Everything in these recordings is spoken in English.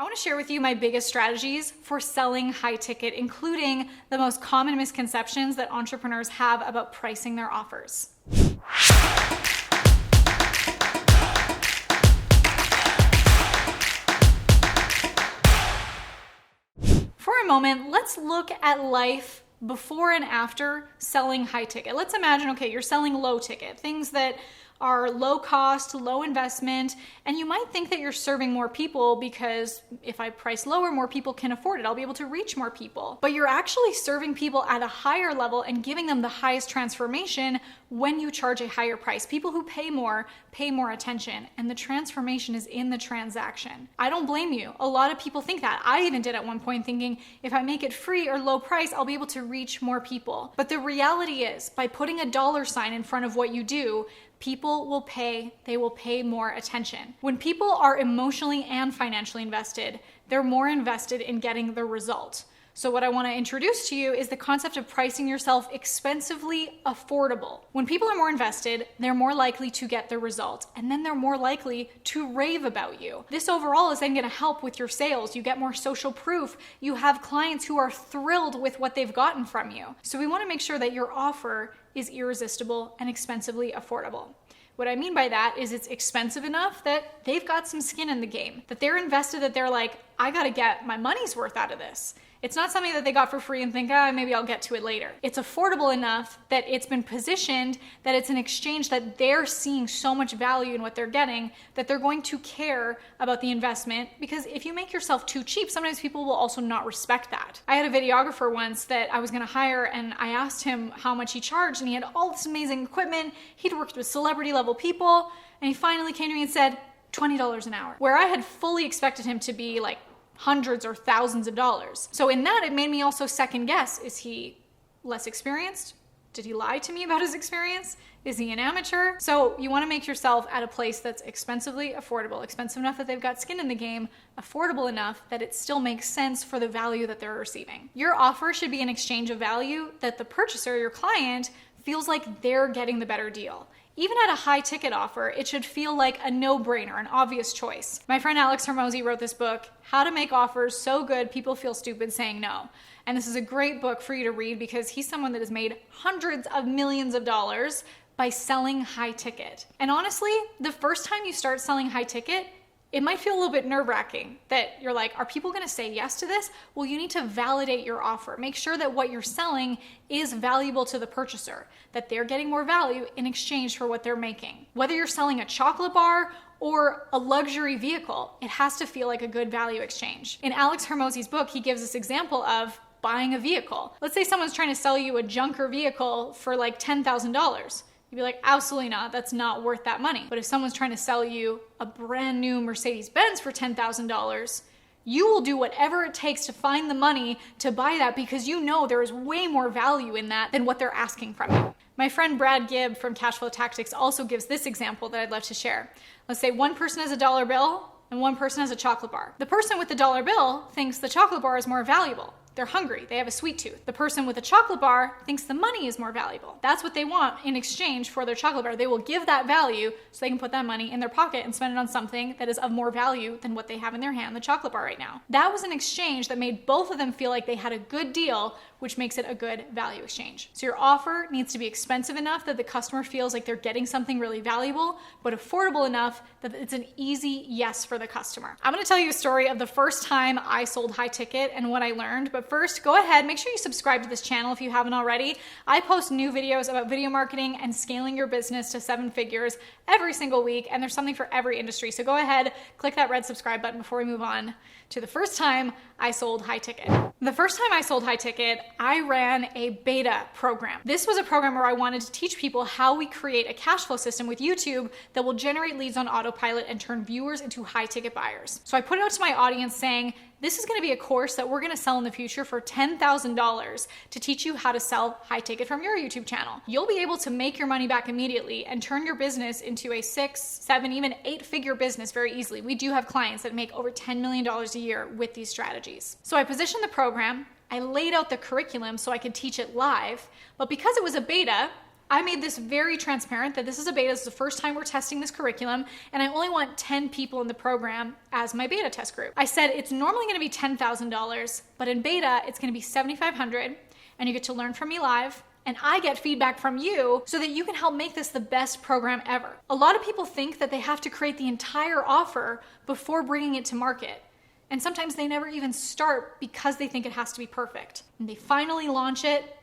I want to share with you my biggest strategies for selling high ticket, including the most common misconceptions that entrepreneurs have about pricing their offers. For a moment, let's look at life before and after selling high ticket. Let's imagine, okay, you're selling low ticket, things that are low cost, low investment, and you might think that you're serving more people because if I price lower, more people can afford it. I'll be able to reach more people. But you're actually serving people at a higher level and giving them the highest transformation when you charge a higher price. People who pay more attention, and the transformation is in the transaction. I don't blame you. A lot of people think that. I even did at one point, thinking if I make it free or low price, I'll be able to reach more people. But the reality is, by putting a dollar sign in front of what you do, people will pay, they will pay more attention. When people are emotionally and financially invested, they're more invested in getting the result. So what I want to introduce to you is the concept of pricing yourself expensively affordable. When people are more invested, they're more likely to get the result, and then they're more likely to rave about you. This overall is then going to help with your sales. You get more social proof. You have clients who are thrilled with what they've gotten from you. So we want to make sure that your offer is irresistible and expensively affordable. What I mean by that is it's expensive enough that they've got some skin in the game, that they're invested, that they're like, I got to get my money's worth out of this. It's not something that they got for free and think, maybe I'll get to it later. It's affordable enough that it's been positioned, that it's an exchange that they're seeing so much value in what they're getting, that they're going to care about the investment. Because if you make yourself too cheap, sometimes people will also not respect that. I had a videographer once that I was gonna hire, and I asked him how much he charged, and he had all this amazing equipment. He'd worked with celebrity level people, and he finally came to me and said, $20 an hour, where I had fully expected him to be like hundreds or thousands of dollars. So in that, it made me also second guess, is he less experienced? Did he lie to me about his experience? Is he an amateur? So you want to make yourself at a place that's expensively affordable, expensive enough that they've got skin in the game, affordable enough that it still makes sense for the value that they're receiving. Your offer should be an exchange of value that the purchaser, your client, feels like they're getting the better deal. Even at a high ticket offer, it should feel like a no-brainer, an obvious choice. My friend Alex Hormozi wrote this book, How to Make Offers So Good People Feel Stupid Saying No. And this is a great book for you to read because he's someone that has made hundreds of millions of dollars by selling high ticket. And honestly, the first time you start selling high ticket, it might feel a little bit nerve-wracking that you're like, are people gonna say yes to this? Well, you need to validate your offer. Make sure that what you're selling is valuable to the purchaser, that they're getting more value in exchange for what they're making. Whether you're selling a chocolate bar or a luxury vehicle, it has to feel like a good value exchange. In Alex Hormozi's book, he gives this example of buying a vehicle. Let's say someone's trying to sell you a junker vehicle for like $10,000. You'd be like, absolutely not, that's not worth that money. But if someone's trying to sell you a brand new Mercedes-Benz for $10,000, you will do whatever it takes to find the money to buy that because you know there is way more value in that than what they're asking from you. My friend Brad Gibb from Cashflow Tactics also gives this example that I'd love to share. Let's say one person has a dollar bill and one person has a chocolate bar. The person with the dollar bill thinks the chocolate bar is more valuable. They're hungry, they have a sweet tooth. The person with a chocolate bar thinks the money is more valuable. That's what they want in exchange for their chocolate bar. They will give that value so they can put that money in their pocket and spend it on something that is of more value than what they have in their hand, the chocolate bar right now. That was an exchange that made both of them feel like they had a good deal, which makes it a good value exchange. So your offer needs to be expensive enough that the customer feels like they're getting something really valuable, but affordable enough that it's an easy yes for the customer. I'm gonna tell you a story of the first time I sold high ticket and what I learned, but first, go ahead, make sure you subscribe to this channel if you haven't already. I post new videos about video marketing and scaling your business to 7 figures every single week, and there's something for every industry. So go ahead, click that red subscribe button before we move on to the first time I sold high ticket. The first time I sold high ticket, I ran a beta program. This was a program where I wanted to teach people how we create a cash flow system with YouTube that will generate leads on autopilot and turn viewers into high ticket buyers. So I put it out to my audience saying, this is gonna be a course that we're gonna sell in the future for $10,000 to teach you how to sell high ticket from your YouTube channel. You'll be able to make your money back immediately and turn your business into a 6, 7, even 8-figure business very easily. We do have clients that make over $10 million a year with these strategies. So I positioned the program, I laid out the curriculum so I could teach it live, but because it was a beta, I made this very transparent that this is a beta. This is the first time we're testing this curriculum, and I only want 10 people in the program as my beta test group. I said it's normally going to be $10,000, but in beta, it's going to be $7,500, and you get to learn from me live, and I get feedback from you so that you can help make this the best program ever. A lot of people think that they have to create the entire offer before bringing it to market. And sometimes they never even start because they think it has to be perfect. And they finally launch it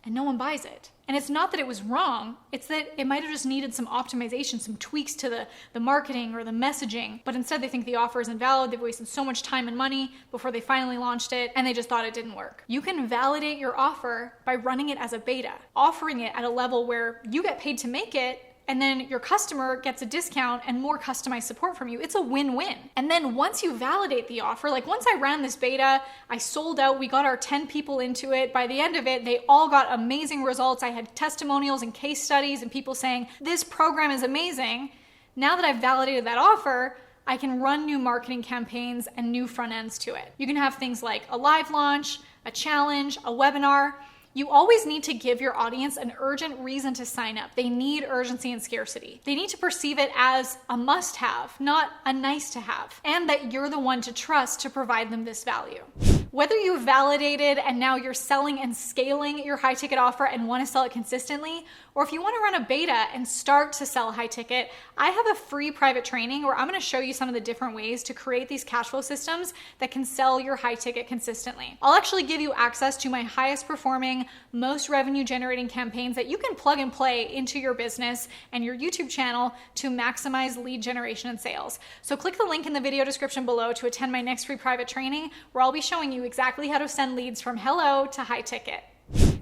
and no one buys it. And it's not that it was wrong, it's that it might have just needed some optimization, some tweaks to the marketing or the messaging, but instead they think the offer is invalid, they've wasted so much time and money before they finally launched it, and they just thought it didn't work. You can validate your offer by running it as a beta, offering it at a level where you get paid to make it, and then your customer gets a discount and more customized support from you. It's a win-win. And then once you validate the offer, like once I ran this beta, I sold out, we got our 10 people into it. By the end of it, they all got amazing results. I had testimonials and case studies and people saying, this program is amazing. Now that I've validated that offer, I can run new marketing campaigns and new front ends to it. You can have things like a live launch, a challenge, a webinar. You always need to give your audience an urgent reason to sign up. They need urgency and scarcity. They need to perceive it as a must-have, not a nice-to-have, and that you're the one to trust to provide them this value. Whether you've validated and now you're selling and scaling your high ticket offer and want to sell it consistently, or if you want to run a beta and start to sell high ticket, I have a free private training where I'm going to show you some of the different ways to create these cash flow systems that can sell your high ticket consistently. I'll actually give you access to my highest performing, most revenue generating campaigns that you can plug and play into your business and your YouTube channel to maximize lead generation and sales. So click the link in the video description below to attend my next free private training where I'll be showing you exactly how to send leads from hello to high ticket.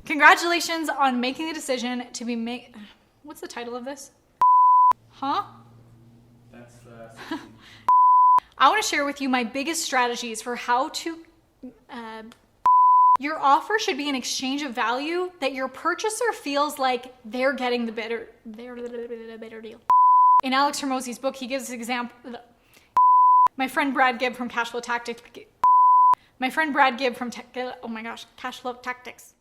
Congratulations on making the decision to be what's the title of this? Huh? That's I want to share with you my biggest strategies for how to your offer should be an exchange of value that your purchaser feels like they're getting the better deal. In Alex Hormozi's book, he gives this example. My friend Brad Gibb from Cashflow Tactics. Cash Flow Tactics.